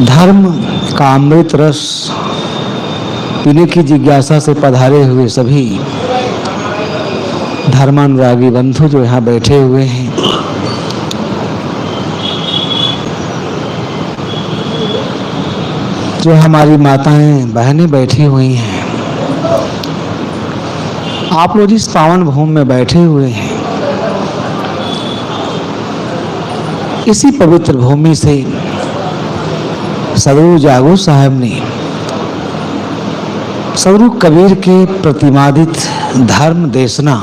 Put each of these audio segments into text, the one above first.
धर्म का अमृत रस पीने की जिज्ञासा से पधारे हुए सभी धर्मानुरागी बंधु जो यहाँ बैठे हुए हैं, जो हमारी माताएं बहनें बैठी हुई हैं, आप लोग जिस पावन भूमि में बैठे हुए हैं, इसी पवित्र भूमि से सदगुरु जागो साहब ने सदगुरु कबीर के प्रतिपादित धर्म देशना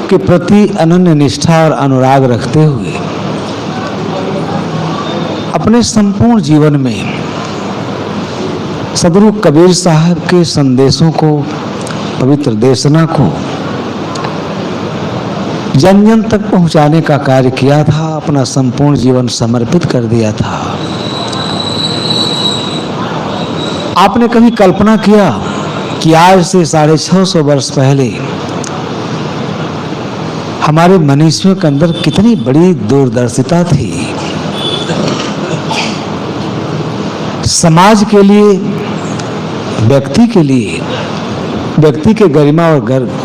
के प्रति अनन्य निष्ठा और अनुराग रखते हुए अपने संपूर्ण जीवन में सदगुरु कबीर साहब के संदेशों को, पवित्र देशना को जन जन तक पहुंचाने का कार्य किया था, अपना संपूर्ण जीवन समर्पित कर दिया था। आपने कभी कल्पना किया कि आज से 650 वर्ष पहले हमारे मनुष्यों के अंदर कितनी बड़ी दूरदर्शिता थी, समाज के लिए, व्यक्ति के लिए, व्यक्ति के गरिमा और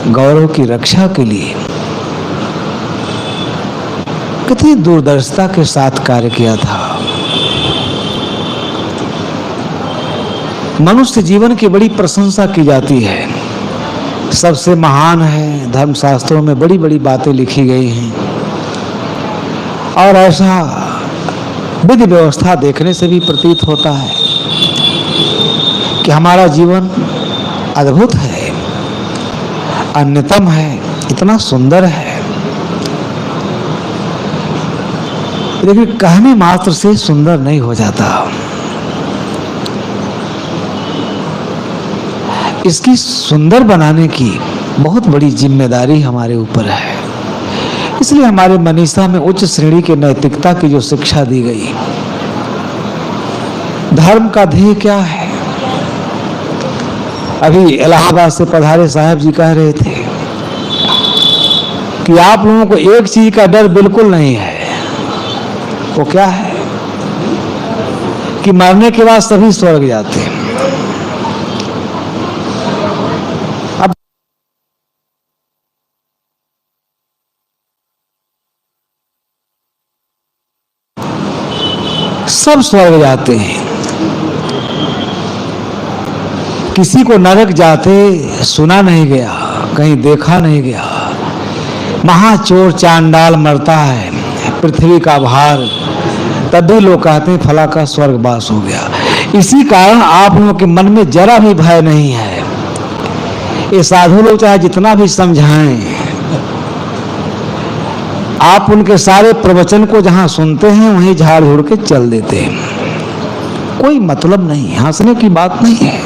गौरव की रक्षा के लिए कितनी दूरदर्शिता के साथ कार्य किया था। मनुष्य जीवन की बड़ी प्रशंसा की जाती है, सबसे महान है, धर्मशास्त्रों में बड़ी बड़ी बातें लिखी गई हैं और ऐसा विधि व्यवस्था देखने से भी प्रतीत होता है कि हमारा जीवन अद्भुत है, अन्यतम है, इतना सुंदर है, लेकिन कहने मात्र से सुंदर नहीं हो जाता। इसकी सुंदर बनाने की बहुत बड़ी जिम्मेदारी हमारे ऊपर है। इसलिए हमारे मनीषा में उच्च श्रेणी के नैतिकता की जो शिक्षा दी गई, धर्म का ध्येय क्या है। अभी इलाहाबाद से पधारे साहब जी कह रहे थे कि आप लोगों को एक चीज का डर बिल्कुल नहीं है। वो क्या है कि मरने के बाद सभी स्वर्ग जाते हैं। अब सब स्वर्ग जाते हैं, किसी को नरक जाते सुना नहीं गया, कहीं देखा नहीं गया। महाचोर चांडाल मरता है, पृथ्वी का भार, तब भी लोग कहते हैं फला का स्वर्गवास हो गया। इसी कारण आप लोगों के मन में जरा भी भय नहीं है। ये साधु लोग चाहे जितना भी समझाएं, आप उनके सारे प्रवचन को जहां सुनते हैं वहीं झाड़ झूड़ के चल देते हैं। कोई मतलब नहीं, हंसने की बात नहीं है,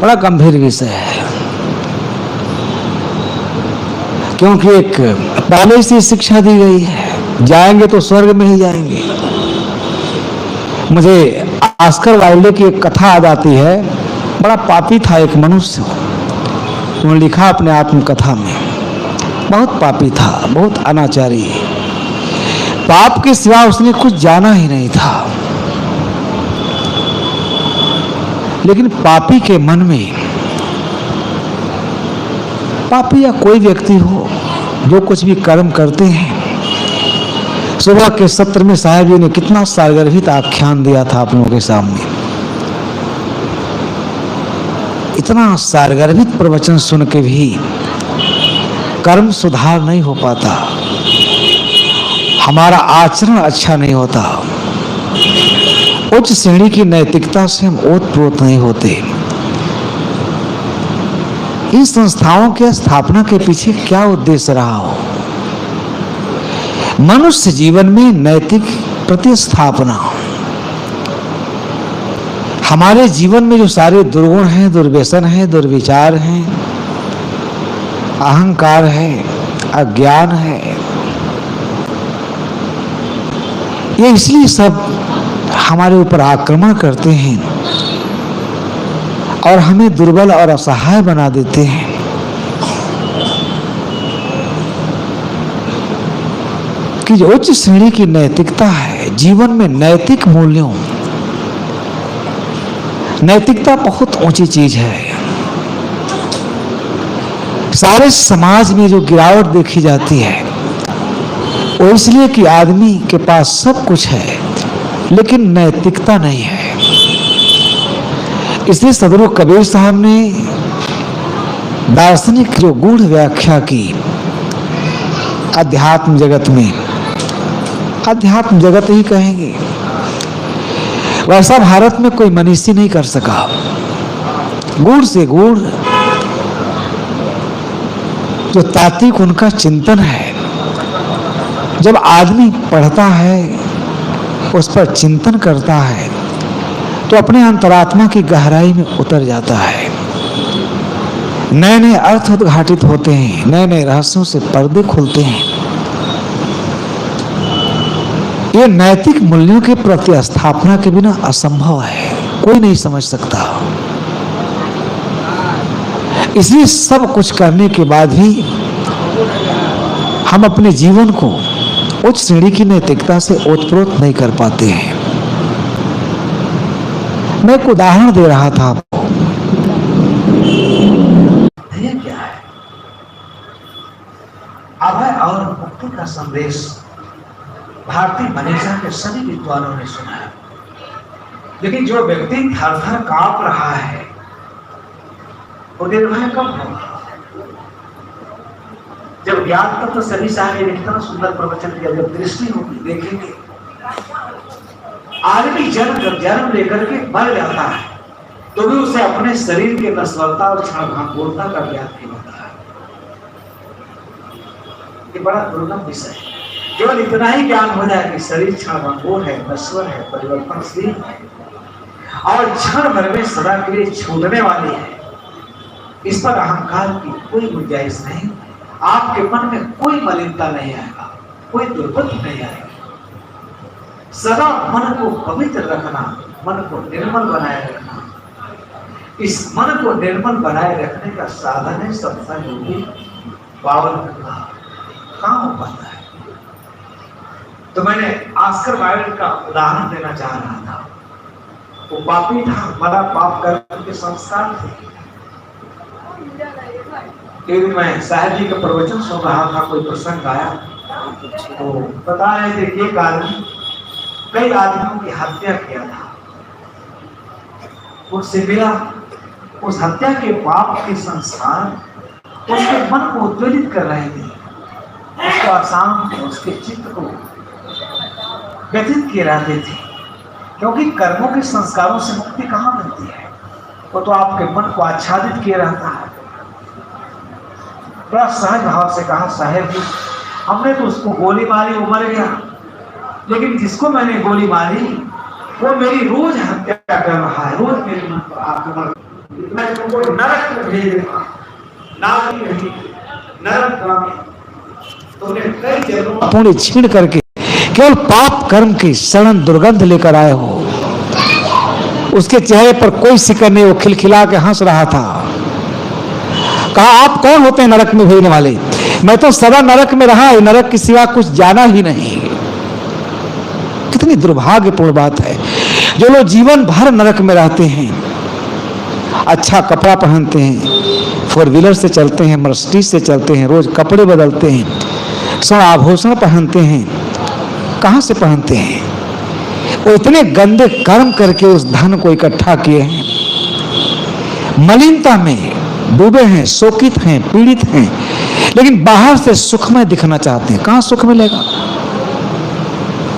बड़ा गंभीर विषय है। क्योंकि एक पहले से शिक्षा दी गई है, जाएंगे तो स्वर्ग में ही जाएंगे। मुझे ऑस्कर वाइल्ड की एक कथा याद आती है। बड़ा पापी था एक मनुष्य, उन्होंने लिखा अपने आत्मकथा में, बहुत पापी था, बहुत अनाचारी, पाप के सिवा उसने कुछ जाना ही नहीं था। लेकिन पापी के मन में, पापी या कोई व्यक्ति हो जो कुछ भी कर्म करते हैं, सुबह के सत्र में साहब जी ने कितना सारगर्भित आख्यान दिया था आप लोगों के सामने। इतना सारगर्भित प्रवचन सुन के भी कर्म सुधार नहीं हो पाता, हमारा आचरण अच्छा नहीं होता, उच्च श्रेणी की नैतिकता से हम ओतप्रोत नहीं होते। इन संस्थाओं के स्थापना के पीछे क्या उद्देश्य रहा हो। मनुष्य जीवन में नैतिक प्रतिस्थापना, हमारे जीवन में जो सारे दुर्गुण हैं, दुर्व्यसन हैं, दुर्विचार हैं, अहंकार है, अज्ञान है, ये इसलिए सब हमारे ऊपर आक्रमण करते हैं और हमें दुर्बल और असहाय बना देते हैं। कि जो उच्च श्रेणी की नैतिकता है, जीवन में नैतिक मूल्यों नैतिकता बहुत ऊंची चीज है। सारे समाज में जो गिरावट देखी जाती है वो इसलिए कि आदमी के पास सब कुछ है लेकिन नैतिकता नहीं है। इसलिए सदगुरु कबीर साहब ने दार्शनिक जो गूढ़ व्याख्या की अध्यात्म जगत में, अध्यात्म जगत ही कहेंगे, वैसा भारत में कोई मनीषी नहीं कर सका। गूढ़ से गूढ़ जो तात्विक उनका चिंतन है, जब आदमी पढ़ता है, उस पर चिंतन करता है, तो अपने अंतरात्मा की गहराई में उतर जाता है। नए नए अर्थ उद्घाटित होते हैं, नए नए रहस्यों से पर्दे खुलते हैं। ये नैतिक मूल्यों के प्रति स्थापना के बिना असंभव है, कोई नहीं समझ सकता। इसलिए सब कुछ करने के बाद भी हम अपने जीवन को उच्च श्रेणी की नैतिकता से ओतप्रोत नहीं कर पाते हैं। मैं एक उदाहरण दे रहा था आपको। ये क्या है? अभय और मुक्ति का संदेश भारतीय मनीषा के सभी विद्वानों ने सुना है, लेकिन जो व्यक्ति थर थर कांप रहा है वो निर्भय कब होगा? जब ज्ञान तत्व तो सभी साहब ने इतना सुंदर प्रवचन दिया, जब दृष्टि होगी देखेंगे। आदमी जन्म लेकर के मर जाता है तो भी उसे अपने शरीर के नश्वरता और क्षणभंगुरता का ज्ञान नहीं होता है। ये बड़ा दुर्लभ विषय है। केवल इतना ही ज्ञान हो जाए कि शरीर क्षणभंगुर है, नश्वर है, परिवर्तनशील है और क्षण भर में सदा के लिए छूटने वाली है। इस पर अहंकार की कोई गुंजाइश नहीं। आपके मन में कोई मलिनता नहीं आएगा, कोई दुर्गति नहीं आएगी। सदा मन को पवित्र रखना, मन को निर्मल बनाए रखना। इस मन को निर्मल बनाए रखने का साधन है सत्संग योगी पावन करना। कहाँ हो पाता है? तो मैंने ऑस्कर वाइल्ड का उदाहरण देना चाह रहा था। वो पापी था, बड़ा पाप कर्म के संस्कार थे। एक दिन मैं साहब जी का प्रवचन सुन रहा था, कोई प्रसंग आया तो बता रहे थे कि एक आदमी कई आदमियों की हत्या किया था। उससे मिला, उस हत्या के पाप के संस्कार उसके मन को उद्वेलित कर रहे थे, उसको अशांत, उसके चित्त को व्यथित किए रहते थे। क्योंकि कर्मों के संस्कारों से मुक्ति कहाँ मिलती है? वो तो आपके मन को आच्छादित किए रहता है। बड़ा सहज भाव से कहा, साहेब जी हमने तो उसको गोली मारी, वो मर गया, लेकिन जिसको मैंने गोली मारी वो मेरी रोज हत्या कर रहा है, रोज मेरे मन पर आक्रमण। मैं तुमको नरक में भेज देगा, नागी नहीं, नरक में। तुमने कई जन्मों पूरी छीन करके केवल पाप कर्म की सड़न दुर्गंध लेकर आए हो। उसके चेहरे पर कोई सिकर नहीं, वो खिलखिला के हंस रहा था। कहा, आप कौन होते हैं नरक में भेजने वाले? मैं तो सदा नरक में रहा है, नरक के सिवा कुछ जाना ही नहीं। कितनी दुर्भाग्यपूर्ण बात है। जो लोग जीवन भर नरक में रहते हैं, अच्छा कपड़ा पहनते हैं, 4 व्हीलर से चलते हैं, मर्सिडीज से चलते हैं, रोज कपड़े बदलते हैं, स्वर्ण आभूषण पहनते हैं, कहां से पहनते हैं? वो इतने गंदे कर्म करके उस धन को इकट्ठा किए हैं, मलिनता में डूबे हैं, शोकित हैं, पीड़ित हैं, लेकिन बाहर से सुखमय दिखना चाहते हैं। कहां सुख मिलेगा?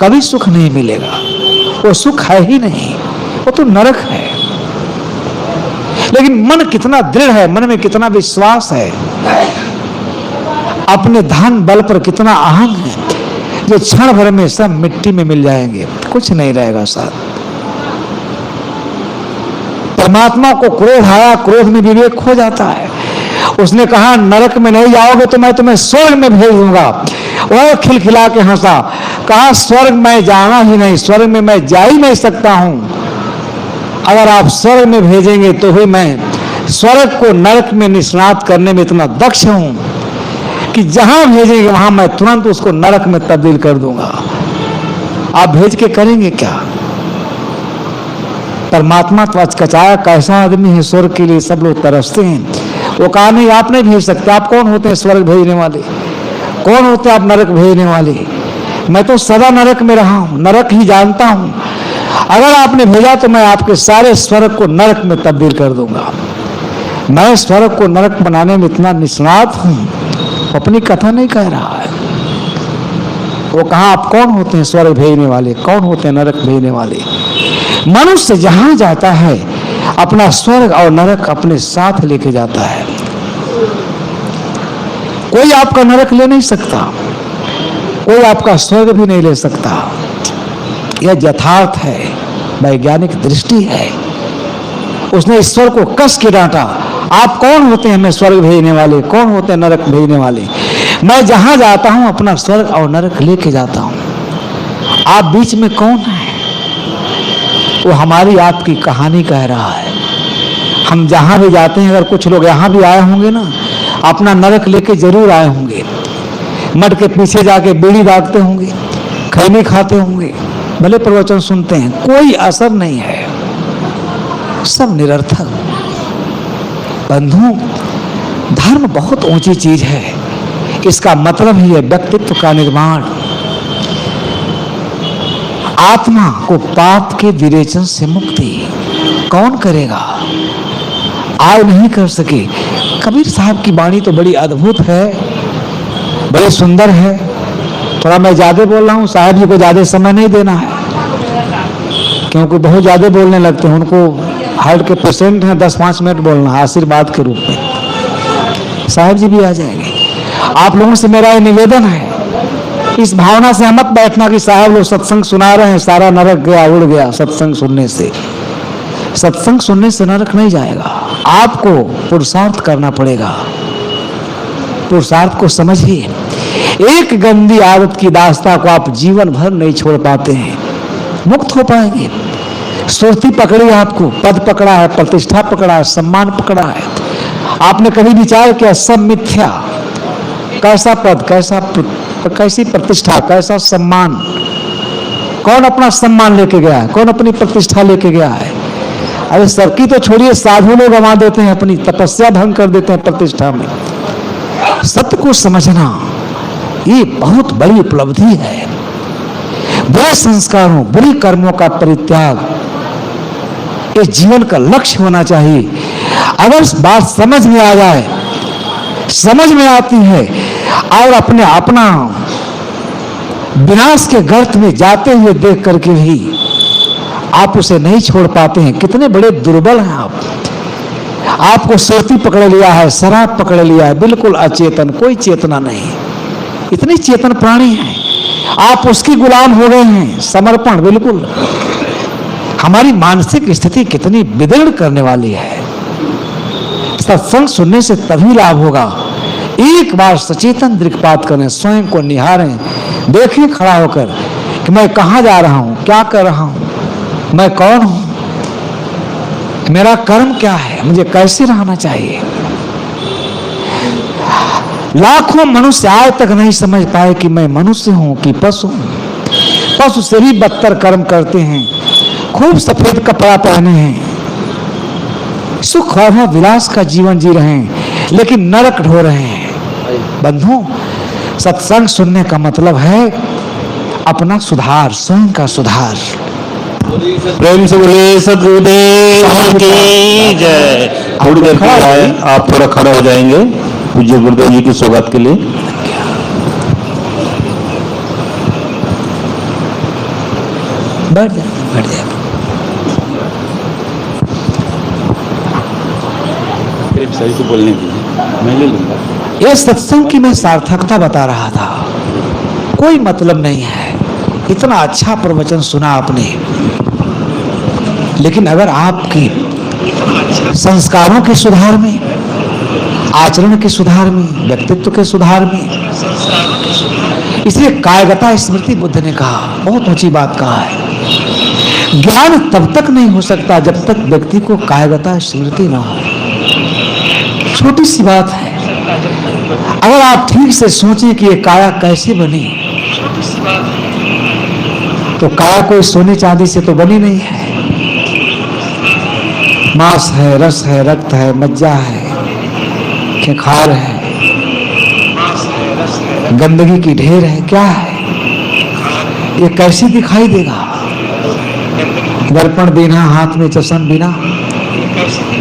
कभी सुख नहीं मिलेगा। वो सुख है ही नहीं, वो तो नरक है। लेकिन मन कितना दृढ़ है, मन में कितना विश्वास है, अपने धन बल पर कितना अहंग है, जो क्षण भर में सब मिट्टी में मिल जाएंगे, कुछ नहीं रहेगा साथ। परमात्मा को क्रोध आया, क्रोध में विवेक खो जाता है। उसने कहा, नरक में नहीं जाओगे तो मैं तुम्हें स्वर्ग में भेज दूंगा। वह खिलखिला के हंसा, कहा, स्वर्ग में जाना ही नहीं, स्वर्ग में मैं जा ही नहीं सकता हूं। अगर आप स्वर्ग में भेजेंगे तो ही मैं स्वर्ग को नरक में निष्णात करने में इतना दक्ष हूं कि जहां भेजेंगे वहां मैं तुरंत उसको नरक में तब्दील कर दूंगा। आप भेज के करेंगे क्या? परमात्मा तो अचकचाया, कैसा आदमी है, स्वर्ग के लिए सब लोग तरसते हैं। वो कहा नहीं, आप नहीं भेज सकते। आप कौन होते हैं स्वर्ग भेजने वाले? कौन होते हैं आप नरक भेजने वाले? मैं तो सदा नरक में रहा हूं, नरक ही जानता हूं। अगर आपने भेजा तो मैं आपके सारे स्वर्ग को नरक में तब्दील कर दूंगा। मैं स्वर्ग को नरक बनाने में इतना निष्णात हूं। अपनी कथा नहीं कह रहा है। वो कहा आप कौन होते हैं स्वर्ग भेजने वाले, कौन होते हैं नरक भेजने वाले? मनुष्य जहां जाता है अपना स्वर्ग और नरक अपने साथ लेके जाता है। कोई आपका नरक ले नहीं सकता, कोई आपका स्वर्ग भी नहीं ले सकता। यह यथार्थ है, वैज्ञानिक दृष्टि है। उसने ईश्वर को कस के डांटा, आप कौन होते हैं मैं स्वर्ग भेजने वाले, कौन होते हैं नरक भेजने वाले? मैं जहां जाता हूं अपना स्वर्ग और नरक लेके जाता हूं। आप बीच में कौन है? वो हमारी आपकी कहानी कह रहा है। हम जहां भी जाते हैं, अगर कुछ लोग यहां भी आए होंगे ना, अपना नरक लेके जरूर आए होंगे। मठ के पीछे जाके बीड़ी दागते होंगे, खैनी खाते होंगे, भले प्रवचन सुनते हैं, कोई असर नहीं है, सब निरर्थक। बंधु, धर्म बहुत ऊंची चीज है। इसका मतलब ही है व्यक्तित्व का निर्माण। आत्मा को पाप के विरेचन से मुक्ति कौन करेगा? आज नहीं कर सके। कबीर साहब की वाणी तो बड़ी अद्भुत है, बड़ी सुंदर है। थोड़ा मैं ज्यादा बोल रहा हूँ, साहब जी को ज्यादा समय नहीं देना है, क्योंकि बहुत ज्यादा बोलने लगते हैं। उनको हार्ट के पेशेंट हैं, 10-5 मिनट बोलना आशीर्वाद के रूप में। साहब जी भी आ जाएंगे। आप लोगों से मेरा ये निवेदन है, इस भावना से मत बैठना कि साहब लोग सत्संग सुना रहे हैं, सारा नरक गया, उड़ गया सत्संग सुनने से। सत्संग सुनने से नरक नहीं जाएगा, आपको पुरुषार्थ करना पड़ेगा। पुरुषार्थ को समझिए। एक गंदी आदत की दास्ता को आप जीवन भर नहीं छोड़ पाते हैं, मुक्त हो पाएंगे। सुरती पकड़ी आपको, पद पकड़ा है, प्रतिष्ठा पकड़ा है, सम्मान पकड़ा है। आपने कभी विचार किया सब मिथ्या? कैसा पद, कैसी प्रतिष्ठा, कैसा सम्मान? कौन अपना सम्मान लेके गया है? कौन अपनी प्रतिष्ठा लेके गया है? अरे सबकी तो छोड़िए, साधु लोग गंवा देते हैं, अपनी तपस्या भंग कर देते हैं प्रतिष्ठा में। सत्य को समझना ये बहुत बड़ी उपलब्धि है। बुरे संस्कारों, बुरी कर्मों का परित्याग इस जीवन का लक्ष्य होना चाहिए। अगर बात समझ में आ जाए, समझ में आती है, और अपना विनाश के गर्त में जाते हुए देख करके भी आप उसे नहीं छोड़ पाते हैं, कितने बड़े दुर्बल हैं आप। आपको सुरती पकड़ लिया है, शराब पकड़ लिया है, बिल्कुल अचेतन, कोई चेतना नहीं। इतनी चेतन प्राणी है, आप उसकी गुलाम हो गए हैं। समर्पण बिल्कुल। हमारी मानसिक स्थिति कितनी विदीर्ण करने वाली है। सत्संग सुनने से तभी लाभ होगा, एक बार सचेतन दृक्पात करें, स्वयं को निहारें, देखें खड़ा होकर कि मैं कहां जा रहा हूं, क्या कर रहा हूं, मैं कौन हूं, मेरा कर्म क्या है, मुझे कैसे रहना चाहिए। लाखों मनुष्य आज तक नहीं समझ पाए कि मैं मनुष्य हूं कि पशु हूं। पशु से भी बदतर कर्म करते हैं, खूब सफेद कपड़ा पहने हैं, सुख और विलास का जीवन जी रहे हैं, लेकिन नरक ढो रहे हैं। बंधु, सत्संग सुनने का मतलब है अपना सुधार, स्वयं का सुधार। प्रेम से बोले सद्गुरुदेव की जय। थोड़ी देर के लिए आप थोड़ा खड़ा हो जाएंगे पूज्य गुरुदेव जी की सौगात के लिए। बैठ जाए, बैठ जाए। सही से बोलने की मैं ले लूंगा। ये सत्संग की मैं सार्थकता बता रहा था, कोई मतलब नहीं है। इतना अच्छा प्रवचन सुना आपने, लेकिन अगर आपकी संस्कारों के सुधार में, आचरण के सुधार में, व्यक्तित्व के सुधार में, इसलिए कायगता स्मृति बुद्ध ने कहा, बहुत ऊंची बात कहा है। ज्ञान तब तक नहीं हो सकता जब तक व्यक्ति को कायगता स्मृति ना हो। छोटी सी बात है, अगर आप ठीक से सोचें कि ये काया कैसे बनी, तो काया कोई सोने चांदी से तो बनी नहीं है। मांस है, रस है, रक्त है, मज्जा है, खेखार है, गंदगी की ढेर है, क्या है ये? कैसे दिखाई देगा? दर्पण बिना, हाथ में चश्मा बिना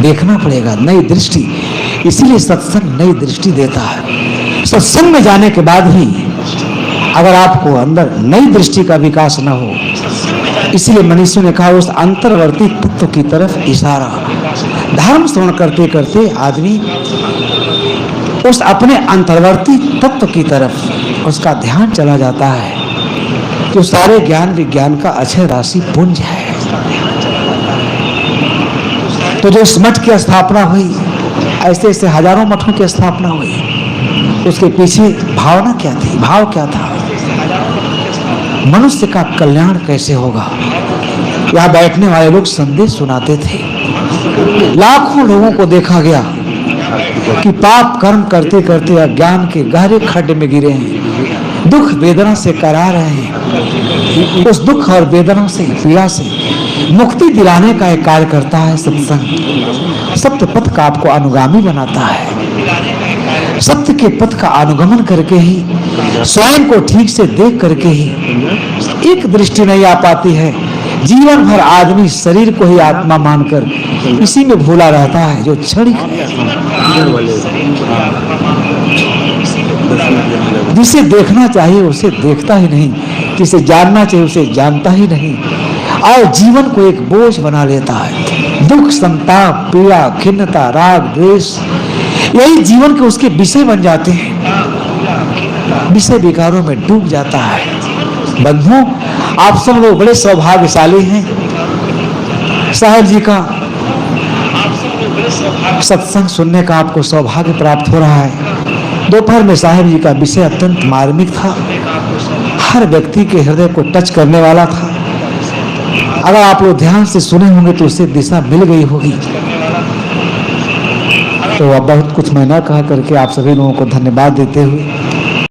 देखना पड़ेगा, नई दृष्टि। इसीलिए सत्संग नई दृष्टि देता है। सत्संग में जाने के बाद ही अगर आपको अंदर नई दृष्टि का विकास न हो, इसीलिए मनीषी ने कहा उस अंतर्वर्ती तत्व की तरफ इशारा। धर्म श्रवण करते करते आदमी उस अपने अंतर्वर्ती तत्व की तरफ उसका ध्यान चला जाता है, जो सारे ज्ञान विज्ञान का अक्षय राशि पुंज है। तो जो इस मठ की स्थापना हुई, ऐसे ऐसे हजारों मठों की स्थापना हुई, उसके पीछे भावना क्या थी? भाव क्या था? मनुष्य का कल्याण कैसे होगा? यहाँ बैठने वाले लोग संदेश सुनाते थे। लाखों लोगों को देखा गया कि पाप कर्म करते करते अज्ञान के गहरे खड्ड में गिरे हैं, दुख वेदना से करा रहे हैं। उस दुख और वेदना से, पीड़ा से मुक्ति दिलाने का एक कार्य करता है सत्संग। सत्य पथ का आपको अनुगामी बनाता है। सत्य के पथ का अनुगमन करके ही, स्वयं को ठीक से देख करके ही एक दृष्टि नहीं आ पाती है। जीवन भर आदमी शरीर को ही आत्मा मानकर इसी में भूला रहता है, जो क्षणिक है। जिसे देखना चाहिए उसे देखता ही नहीं, जिसे जानना चाहिए उसे जानता ही नहीं, और जीवन को एक बोझ बना लेता है। दुख, संताप, पीड़ा, खिन्नता, राग, द्वेष, यही जीवन के उसके विषय बन जाते हैं। विषय विकारों में डूब जाता है। बंधुओं, आप सब लोग बड़े सौभाग्यशाली हैं। साहब जी का सत्संग सुनने का आपको सौभाग्य प्राप्त हो रहा है। दोपहर में साहब जी का विषय अत्यंत मार्मिक था, हर व्यक्ति के हृदय को टच करने वाला था। अगर आप लोग ध्यान से सुने होंगे तो उससे दिशा मिल गई होगी। तो अब बहुत कुछ मैं न कहा करके आप सभी लोगों को धन्यवाद देते हुए